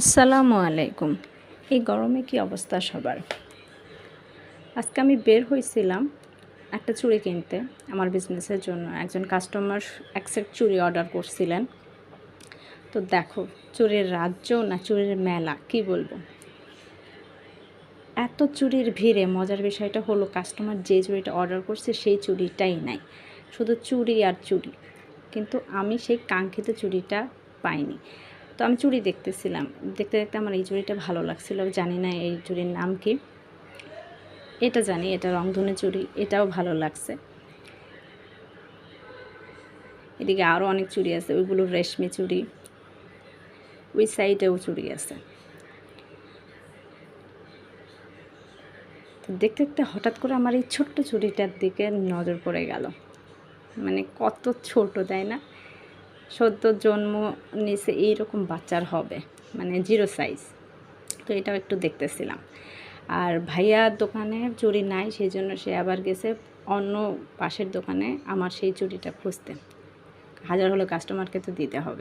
আসসালামু আলাইকুম। এই গরমে কি অবস্থা সবার। আজকে আমি বের হয়েছিলাম একটা চুড়ি কিনতে আমার বিজনেসের জন্য। একজন কাস্টমার এক সেট চুড়ি অর্ডার করছিলেন। তো দেখো, চুড়ির রাজ্য না চুড়ির মেলা, কি বলবো। এত চুড়ির ভিড়ে মজার বিষয়টা হলো কাস্টমার যে চুড়িটা অর্ডার করছে সেই চুড়িটাই নাই, শুধু চুড়ি আর চুড়ি। কিন্তু আমি সেই কাঙ্ক্ষিত চুড়িটা পাইনি। তো আমি চুড়ি দেখতেছিলাম, দেখতে দেখতে আমার এই চুড়িটা ভালো লাগছিল। জানি না এই চুড়ির নাম কি, এটা জানি এটা রংধনু চুড়ি, এটাও ভালো লাগছে। এদিকে আরও অনেক চুড়ি আছে, ওইগুলো রেশমি চুড়ি, ওই সাইডেও চুড়ি আছে। তো দেখতে দেখতে হঠাৎ করে আমার এই ছোট্ট চুড়িটার দিকে নজর পড়ে গেল। মানে কত ছোট, তাই না? সদ্য জন্ম নিচে এইরকম বাচ্চার হবে, মানে 0 সাইজ। তো এটাও একটু দেখতেছিলাম। আর ভাইয়ার দোকানে চুড়ি নাই, সেই জন্য সে আবার গেছে অন্য পাশের দোকানে আমার সেই চুড়িটা খুঁজতে। হাজার হলো কাস্টমারকে তো দিতে হবে।